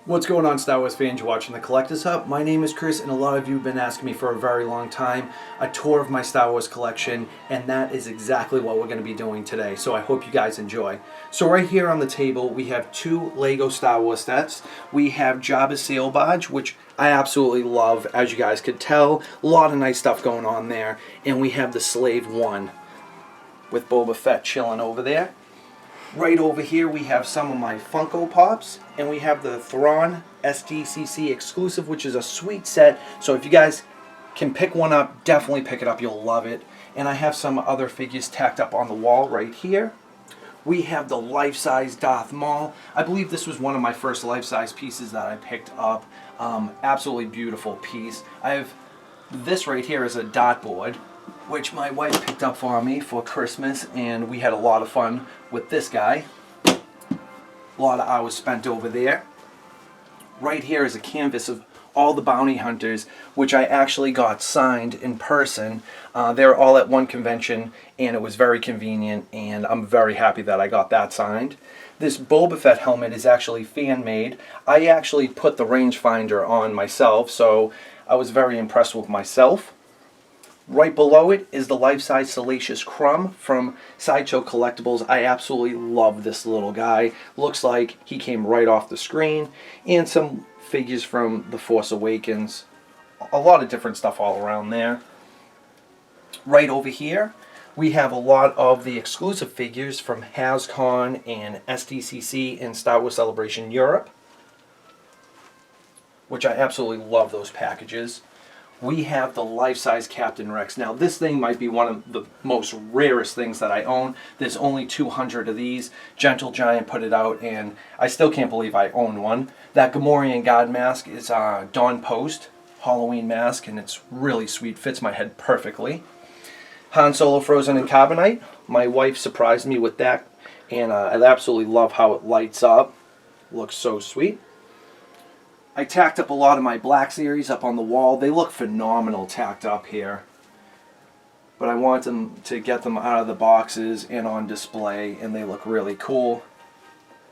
What's going on, Star Wars fans? You're watching the Collector's Hub. My name is Chris, and a lot of you have been asking me for a very long time a tour of my Star Wars collection, and that is exactly what we're going to be doing today. So I hope you guys enjoy. So right here on the table, we have two Lego Star Wars sets. We have Jabba's Sail Barge, which I absolutely love, as you guys could tell. A lot of nice stuff going on there. And we have the Slave One with Boba Fett chilling over there. Right over here we have some of my Funko Pops, and we have the Thrawn SDCC exclusive, which is a sweet set. So if you guys can pick one up, definitely pick it up, you'll love it. And I have some other figures tacked up on the wall right here. We have the life-size Darth Maul. I believe this was one of my first life-size pieces that I picked up. Absolutely beautiful piece. I have this right here as a dartboard, which my wife picked up for me for Christmas, and we had a lot of fun with this guy. A lot of hours spent over there. Right here is a canvas of all the bounty hunters, which I actually got signed in person. They're all at one convention, and it was very convenient, and I'm very happy that I got that signed. This Boba Fett helmet is actually fan-made. I actually put the rangefinder on myself, so I was very impressed with myself. Right below it is the life-size Salacious Crumb from Sideshow Collectibles. I absolutely love this little guy. Looks like he came right off the screen. And some figures from The Force Awakens. A lot of different stuff all around there. Right over here, we have a lot of the exclusive figures from HasCon and SDCC and Star Wars Celebration Europe, which I absolutely love those packages. We have the life-size Captain Rex. Now, this thing might be one of the most rarest things that I own. There's only 200 of these. Gentle Giant put it out, and I still can't believe I own one. That Gamorrean God mask is Dawn Post Halloween mask, and it's really sweet. Fits my head perfectly. Han Solo Frozen in Carbonite. My wife surprised me with that, and I absolutely love how it lights up. Looks so sweet. I tacked up a lot of my Black Series up on the wall. They look phenomenal tacked up here. But I want them to get them out of the boxes and on display, and they look really cool.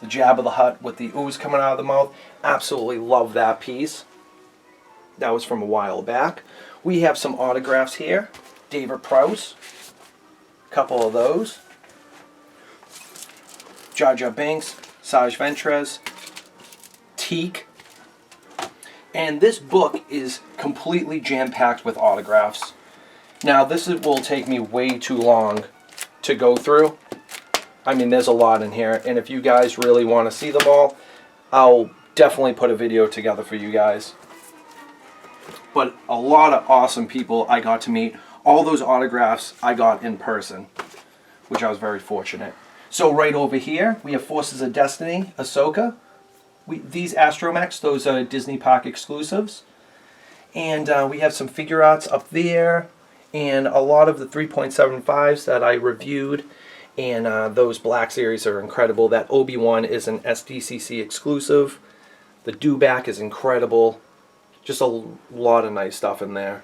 The Jabba the Hutt with the ooze coming out of the mouth. Absolutely love that piece. That was from a while back. We have some autographs here. David Prowse. A couple of those. Jar Jar Binks. Saj Ventress. Teak. And this book is completely jam-packed with autographs. Now, will take me way too long to go through. I mean, there's a lot in here. And if you guys really want to see them all, I'll definitely put a video together for you guys. But a lot of awesome people I got to meet. All those autographs I got in person, which I was very fortunate. So right over here, we have Forces of Destiny, Ahsoka. These Astromechs, those are Disney Park exclusives. And we have some figure arts up there. And a lot of the 3.75s that I reviewed. And those Black Series are incredible. That Obi-Wan is an SDCC exclusive. The Dewback is incredible. Just a lot of nice stuff in there.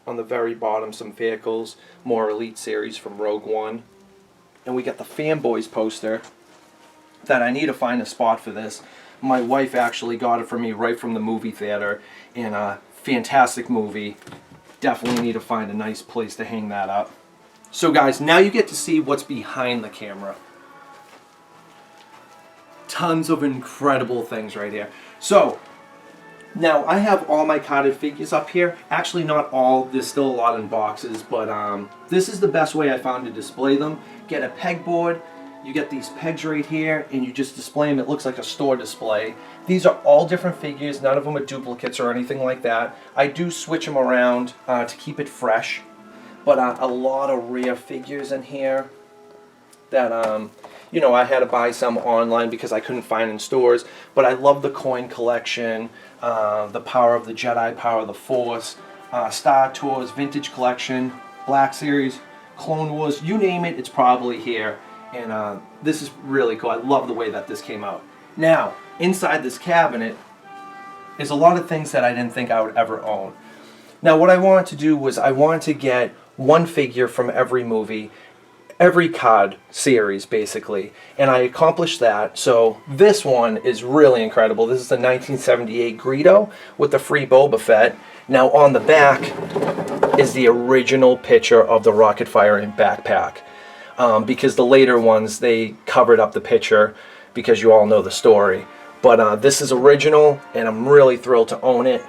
On the very bottom, some vehicles. More Elite Series from Rogue One. And we got the Fanboys poster that I need to find a spot for this. My wife actually got it for me right from the movie theater, and a fantastic movie. Definitely need to find a nice place to hang that up. So guys, now you get to see what's behind the camera. Tons of incredible things right here. So, now I have all my carded figures up here. Actually not all, there's still a lot in boxes, but this is the best way I found to display them. Get a pegboard. You get these pegs right here, and you just display them. It looks like a store display. These are all different figures. None of them are duplicates or anything like that. I do switch them around to keep it fresh, but a lot of rare figures in here that, you know, I had to buy some online because I couldn't find in stores. But I love the coin collection, the Power of the Jedi, Power of the Force, Star Tours, Vintage Collection, Black Series, Clone Wars, you name it, it's probably here. And this is really cool. I love the way that this came out. Now, inside this cabinet is a lot of things that I didn't think I would ever own. Now, what I wanted to do was I wanted to get one figure from every movie every card series basically, and I accomplished that. So this one is really incredible. This is the 1978 Greedo with the free Boba Fett. Now on the back is the original picture of the rocket firing backpack, because the later ones they covered up the picture because you all know the story. But this is original, and I'm really thrilled to own it.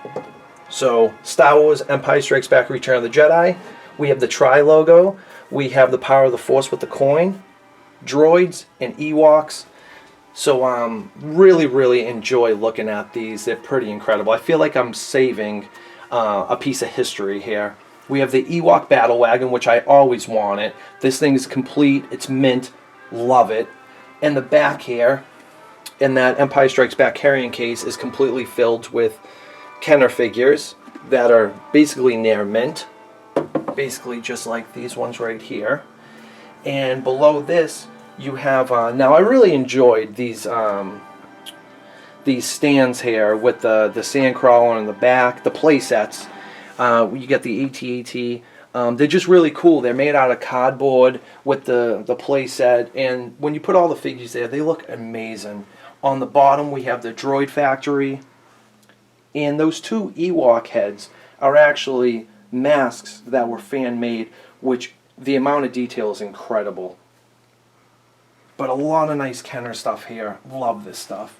So Star Wars Empire Strikes Back Return of the Jedi. We have the Tri logo. We have the Power of the Force with the coin, droids, and Ewoks. So really enjoy looking at these. They're pretty incredible. I feel like I'm saving a piece of history here. We have the Ewok Battle Wagon, which I always wanted. This thing is complete. It's mint. Love it. And the back here, in that Empire Strikes Back carrying case, is completely filled with Kenner figures that are basically near mint. Basically just like these ones right here. And below this you have now I really enjoyed these stands here with the sandcrawler on the back, the play sets. You get the AT-AT. They're just really cool. They're made out of cardboard with the play set, and when you put all the figures there, they look amazing. On the bottom we have the Droid Factory, and those two Ewok heads are actually masks that were fan made, which the amount of detail is incredible. But a lot of nice Kenner stuff here. Love this stuff.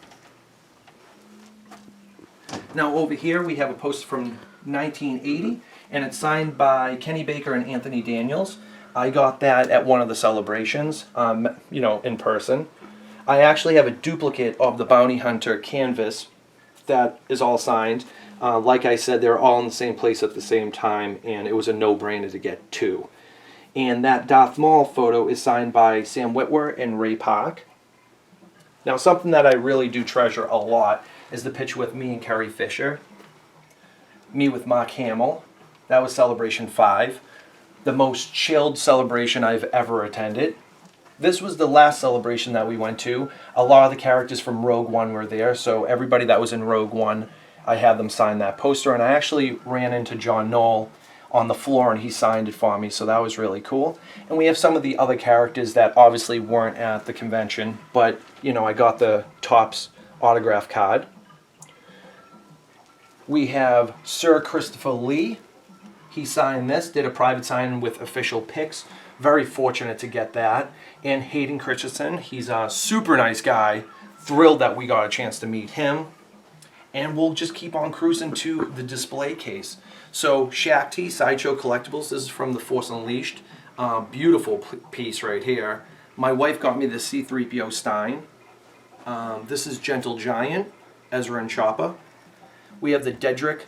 Now over here we have a poster from 1980, and it's signed by Kenny Baker and Anthony Daniels. I got that at one of the celebrations, in person. I actually have a duplicate of the Bounty Hunter canvas that is all signed. Like I said, they're all in the same place at the same time, and it was a no-brainer to get two. And that Darth Maul photo is signed by Sam Witwer and Ray Park. Now, something that I really do treasure a lot is the picture with me and Carrie Fisher. Me with Mark Hamill. That was Celebration 5. The most chilled celebration I've ever attended. This was the last celebration that we went to. A lot of the characters from Rogue One were there, so everybody that was in Rogue One, I had them sign that poster, and I actually ran into John Knoll on the floor and he signed it for me, so that was really cool. And we have some of the other characters that obviously weren't at the convention, but I got the Topps autograph card. We have Sir Christopher Lee. He signed this, did a private signing with official pics. Very fortunate to get that. And Hayden Christensen, he's a super nice guy. Thrilled that we got a chance to meet him. And we'll just keep on cruising to the display case. So Shakti Sideshow Collectibles, this is from The Force Unleashed. Beautiful piece right here. My wife got me the C-3PO Stein. This is Gentle Giant, Ezra and Choppa. We have the Dedrick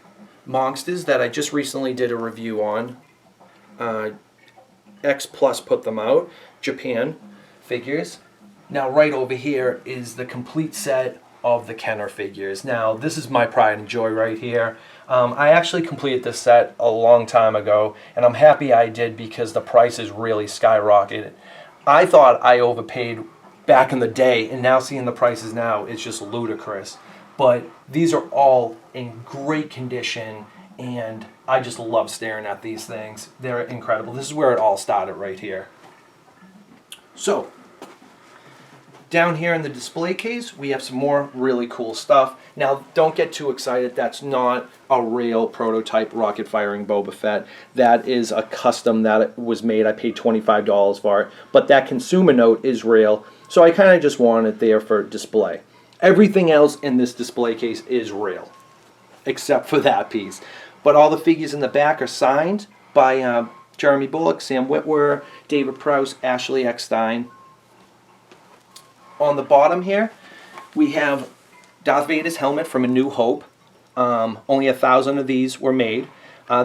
Monsters that I just recently did a review on. X Plus put them out. Japan figures. Now right over here is the complete set of the Kenner figures. Now this is my pride and joy right here. I actually completed this set a long time ago, and I'm happy I did because the prices really skyrocketed. I thought I overpaid back in the day, and now seeing the prices now, it's just ludicrous. But these are all in great condition, and I just love staring at these things. They're incredible. This is where it all started right here. So, down here in the display case, we have some more really cool stuff. Now, don't get too excited. That's not a real prototype rocket firing Boba Fett. That is a custom that was made. I paid $25 for it. But that consumer note is real. So I kind of just wanted it there for display. Everything else in this display case is real, except for that piece. But all the figures in the back are signed by Jeremy Bullock, Sam Witwer, David Prowse, Ashley Eckstein. On the bottom here, we have Darth Vader's helmet from A New Hope. Only 1,000 of these were made.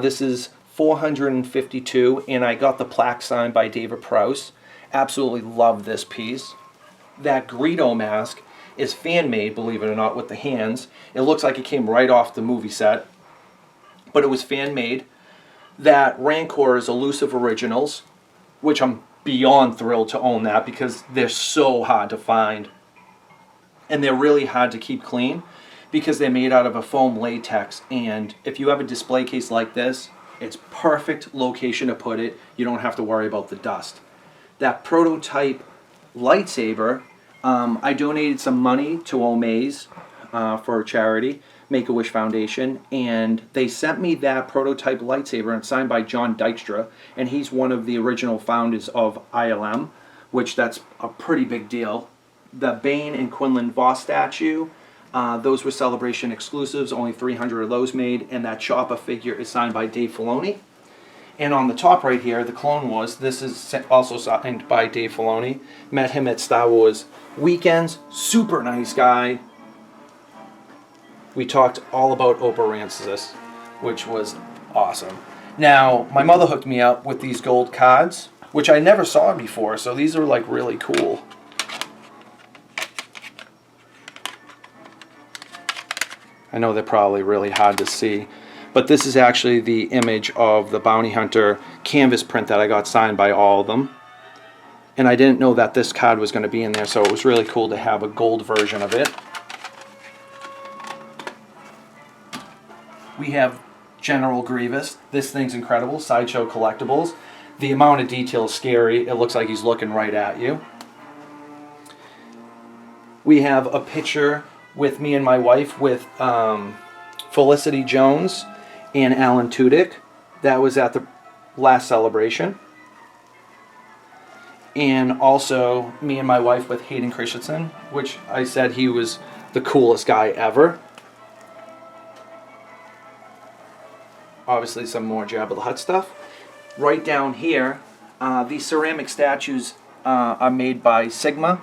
This is 452, and I got the plaque signed by David Prowse. Absolutely love this piece. That Greedo mask is fan-made, believe it or not, with the hands. It looks like it came right off the movie set, but it was fan-made. That Rancor is Elusive Originals, which I'm beyond thrilled to own that because they're so hard to find. And they're really hard to keep clean because they're made out of a foam latex. And if you have a display case like this, it's perfect location to put it. You don't have to worry about the dust. that prototype lightsaber. I donated some money to Omaze for a charity, Make-A-Wish Foundation, and they sent me that prototype lightsaber, and it's signed by John Dykstra, and he's one of the original founders of ILM, which that's a pretty big deal. The Bane and Quinlan Voss statue, those were Celebration exclusives, only 300 of those made, and that Chopper figure is signed by Dave Filoni. And on the top right here, the Clone Wars, this is also signed by Dave Filoni. Met him at Star Wars Weekends, super nice guy. We talked all about Oprah Rancis, which was awesome. Now, my mother hooked me up with these gold cards, which I never saw before, so these are like really cool. I know they're probably really hard to see, but this is actually the image of the Bounty Hunter canvas print that I got signed by all of them. And I didn't know that this card was going to be in there, so it was really cool to have a gold version of it. We have General Grievous. This thing's incredible. Sideshow Collectibles. The amount of detail is scary. It looks like he's looking right at you. We have a picture with me and my wife with Felicity Jones and Alan Tudyk. That was at the last celebration. And also me and my wife with Hayden Christensen, which I said he was the coolest guy ever. Obviously some more Jabba the Hutt stuff. Right down here, these ceramic statues are made by Sigma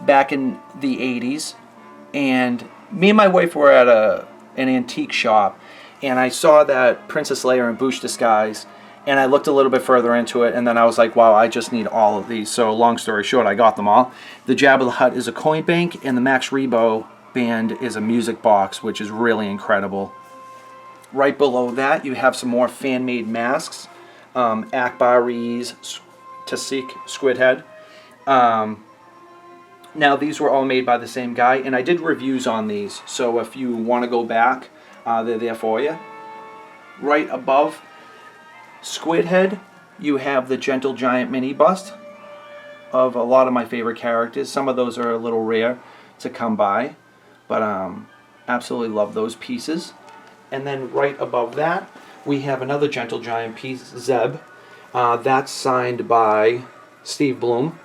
back in the 80s. And me and my wife were at an antique shop, and I saw that Princess Leia in Bouche disguise, and I looked a little bit further into it, and then I was like, wow, I just need all of these. So long story short, I got them all. The Jabba the Hutt is a coin bank, and the Max Rebo band is a music box, which is really incredible. Right below that, you have some more fan-made masks. Akbar Rees, Tasik, Squidhead. Now, these were all made by the same guy, and I did reviews on these, so if you want to go back, they're there for you. Right above Squidhead, you have the Gentle Giant mini bust of a lot of my favorite characters. Some of those are a little rare to come by, but absolutely love those pieces. And then right above that, we have another Gentle Giant piece, Zeb. That's signed by Steve Bloom.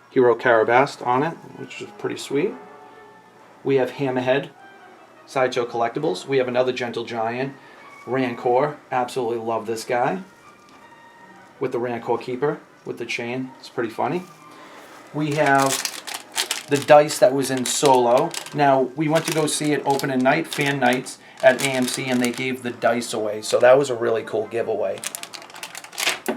He wrote Carabast on it, which is pretty sweet. We have Hammerhead, Sideshow Collectibles. We have another Gentle Giant, Rancor. Absolutely love this guy. With the Rancor Keeper, with the chain. It's pretty funny. We have the dice that was in Solo. Now, we went to go see it open at night, fan nights at AMC, and they gave the dice away. So that was a really cool giveaway.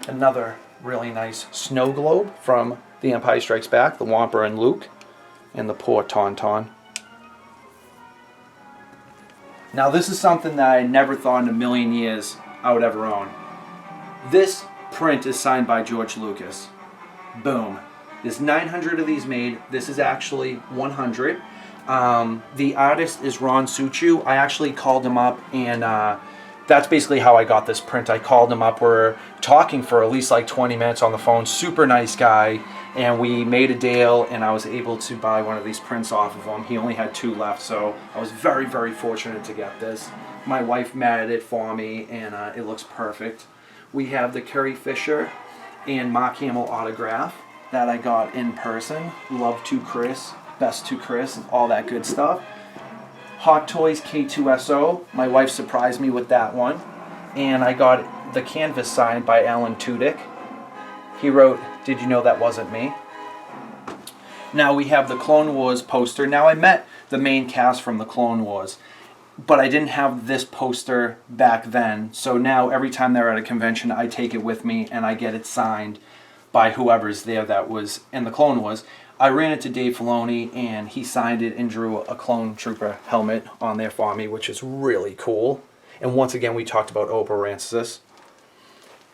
Another really nice snow globe from The Empire Strikes Back, the Wampa and Luke, and the poor Tauntaun. Now, this is something that I never thought in a million years I would ever own. This print is signed by George Lucas. Boom. There's 900 of these made. This is actually 100. The artist is Ron Suchu. I actually called him up, and that's basically how I got this print. I called him up. We're talking for at least like 20 minutes on the phone. Super nice guy. And we made a deal, and I was able to buy one of these prints off of him. He only had 2 left, so I was very, very fortunate to get this. My wife matted it for me, and it looks perfect. We have the Carrie Fisher and Mark Hamill autograph that I got in person. Love to Chris, best to Chris, and all that good stuff. Hot Toys K2SO. My wife surprised me with that one. And I got the canvas signed by Alan Tudyk. He wrote, "Did you know that wasn't me?" Now we have the Clone Wars poster. Now I met the main cast from the Clone Wars, but I didn't have this poster back then. So now every time they're at a convention, I take it with me and I get it signed by whoever's there that was in the Clone Wars. I ran into Dave Filoni, and he signed it and drew a Clone Trooper helmet on there for me, which is really cool. And once again, we talked about Oprah Rancis.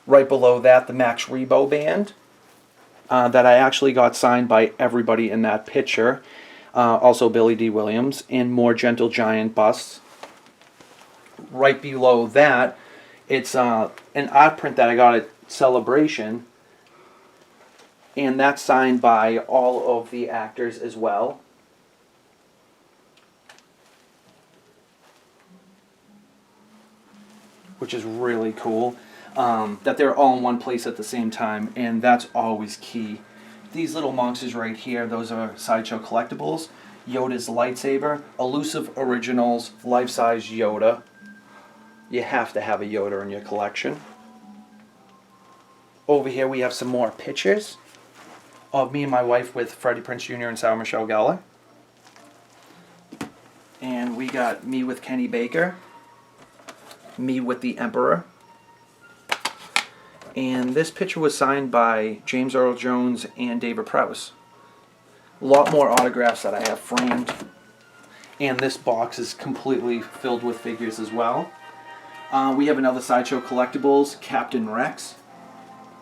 Right below that, the Max Rebo band that I actually got signed by everybody in that picture. Also Billy D. Williams, and more Gentle Giant busts. Right below that, it's an art print that I got at Celebration And that's signed by all of the actors as well. Which is really cool. That they're all in one place at the same time, and that's always key. These little monsters right here, those are Sideshow collectibles. Yoda's lightsaber, Elusive Originals, life-size Yoda. You have to have a Yoda in your collection. Over here we have some more pictures of me and my wife with Freddie Prinze Jr. and Sarah Michelle Gellar. And we got me with Kenny Baker, me with the Emperor. And this picture was signed by James Earl Jones and David Prowse. A lot more autographs that I have framed. And this box is completely filled with figures as well. We have another Sideshow Collectibles, Captain Rex.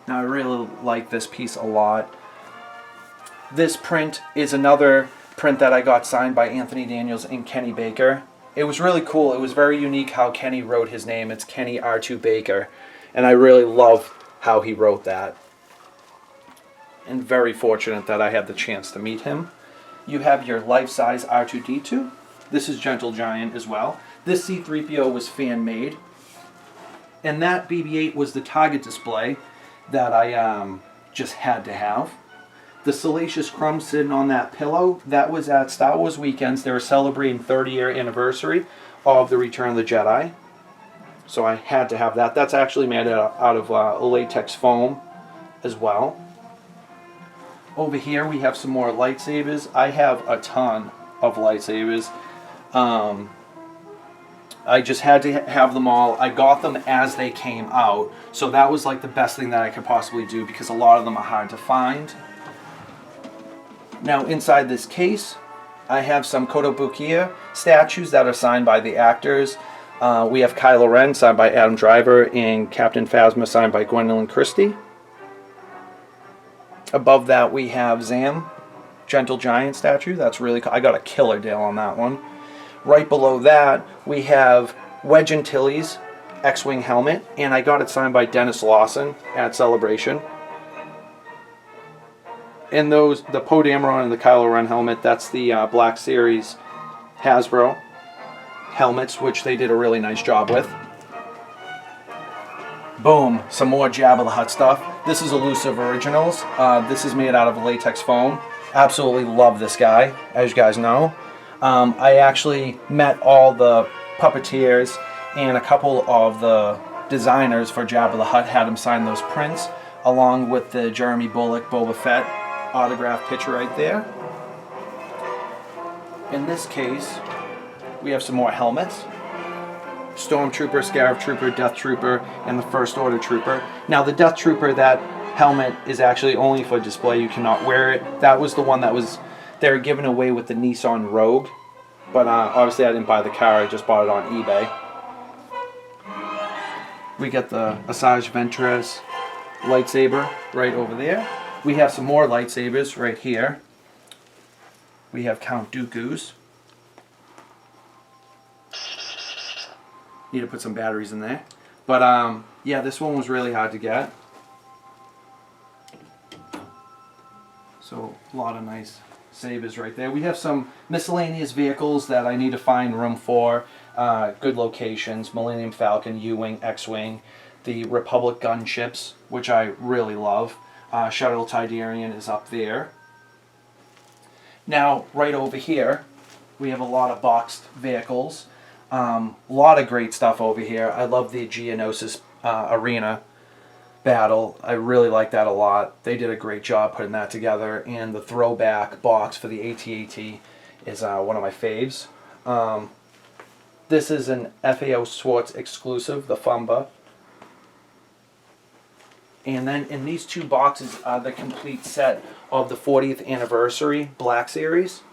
Now I really like this piece a lot. This print is another print that I got signed by Anthony Daniels and Kenny Baker. It was really cool. It was very unique how Kenny wrote his name. It's Kenny R2 Baker. And I really love how he wrote that. And very fortunate that I had the chance to meet him. You have your life-size R2-D2. This is Gentle Giant as well. This C-3PO was fan-made. And that BB-8 was the target display that I just had to have. The Salacious Crumb sitting on that pillow, that was at Star Wars Weekends. They were celebrating 30-year anniversary of the Return of the Jedi. So I had to have that. That's actually made out of latex foam as well. Over here we have some more lightsabers. I have a ton of lightsabers. I just had to have them all. I got them as they came out. So that was like the best thing that I could possibly do because a lot of them are hard to find. Now inside this case, I have some Kotobukiya statues that are signed by the actors. We have Kylo Ren signed by Adam Driver and Captain Phasma signed by Gwendolyn Christie. Above that we have Zam, Gentle Giant statue. That's really cool. I got a killer deal on that one. Right below that we have Wedge Antilles X-Wing helmet, and I got it signed by Dennis Lawson at Celebration. And those, the Poe Dameron and the Kylo Ren helmet, that's the Black Series Hasbro helmets, which they did a really nice job with. Boom, some more Jabba the Hutt stuff. This is Elusive Originals. This is made out of latex foam. Absolutely love this guy, as you guys know. I actually met all the puppeteers and a couple of the designers for Jabba the Hutt, had him sign those prints, along with the Jeremy Bullock Boba Fett autograph picture right there. In this case, we have some more helmets. Stormtrooper, Scarab Trooper, Death Trooper, and the First Order Trooper. Now the Death Trooper, that helmet is actually only for display. You cannot wear it. That was the one that was, they were given away with the Nissan Rogue. But obviously I didn't buy the car, I just bought it on eBay. We got the Asajj Ventress lightsaber right over there. We have some more lightsabers right here. We have Count Dooku's. Need to put some batteries in there. But yeah, this one was really hard to get. So a lot of nice sabers right there. We have some miscellaneous vehicles that I need to find room for. Good locations. Millennium Falcon, U-Wing, X-Wing. The Republic gunships, which I really love. Shuttle Tidarian is up there. Now, right over here, we have a lot of boxed vehicles. A lot of great stuff over here. I love the Geonosis Arena battle. I really like that a lot. They did a great job putting that together. And the throwback box for the AT-AT is one of my faves. This is an FAO Schwartz exclusive, the Fumba. And then in these two boxes are the complete set of the 40th anniversary Black Series.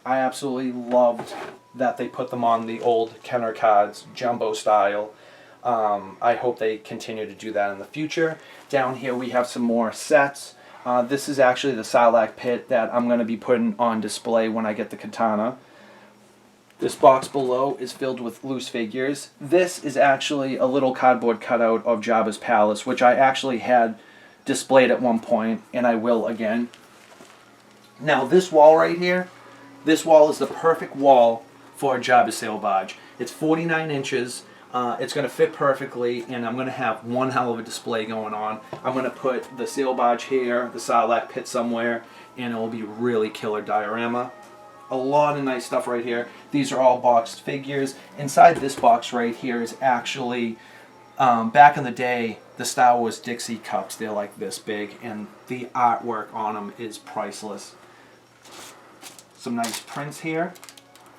I absolutely loved that they put them on the old Kenner cards, jumbo style. I hope they continue to do that in the future. Down here we have some more sets. This is actually the Sarlacc pit that I'm going to be putting on display when I get the katana. This box below is filled with loose figures. This is actually a little cardboard cutout of Jabba's palace, which I actually had displayed at one point, and I will again. Now this wall right here, this wall is the perfect wall for a Jabba's sail barge. It's 49 inches. It's going to fit perfectly, and I'm going to have one hell of a display going on. I'm going to put the sail barge here, the Sarlacc pit somewhere, and it will be really killer diorama. A lot of nice stuff right here. These are all boxed figures. Inside this box right here is actually, back in the day, the Star Wars Dixie cups. They're like this big, and the artwork on them is priceless. Some nice prints here.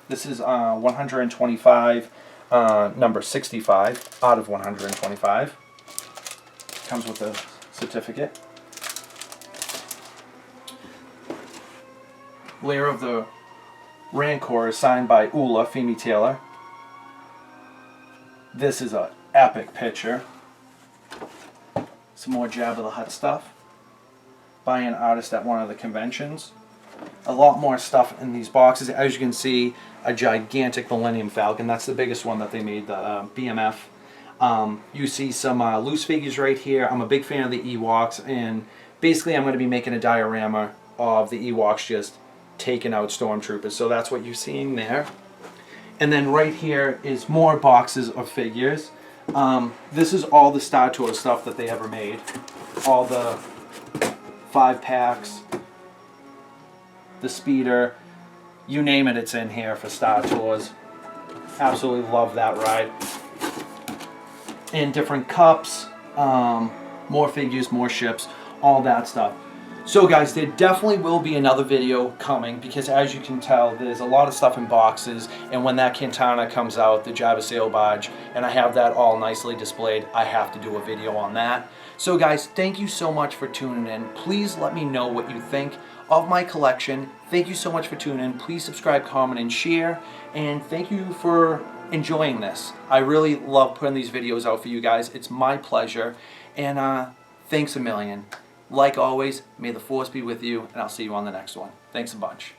This is 125, number 65 out of 125. Comes with a certificate. Layer of the Rancor is signed by Ula, Femi Taylor. This is an epic picture. Some more Jabba the Hutt stuff by an artist at one of the conventions. A lot more stuff in these boxes. As you can see, a gigantic Millennium Falcon. That's the biggest one that they made, the BMF. You see some loose figures right here. I'm a big fan of the Ewoks, and basically I'm going to be making a diorama of the Ewoks just taking out stormtroopers. So that's what you're seeing there. And then right here is more boxes of figures. This is all the Star Tours stuff that they ever made. All the 5-packs, the speeder, you name it, it's in here for Star Tours. Absolutely love that ride. And different cups, more figures, more ships, all that stuff. So guys, there definitely will be another video coming, because as you can tell, there's a lot of stuff in boxes, and when that Quintana comes out, the Jabba sail barge, and I have that all nicely displayed, I have to do a video on that. So guys, thank you so much for tuning in. Please let me know what you think of my collection. Thank you so much for tuning in. Please subscribe, comment, and share, and thank you for enjoying this. I really love putting these videos out for you guys. It's my pleasure, and thanks a million. Like always, may the Force be with you, and I'll see you on the next one. Thanks a bunch.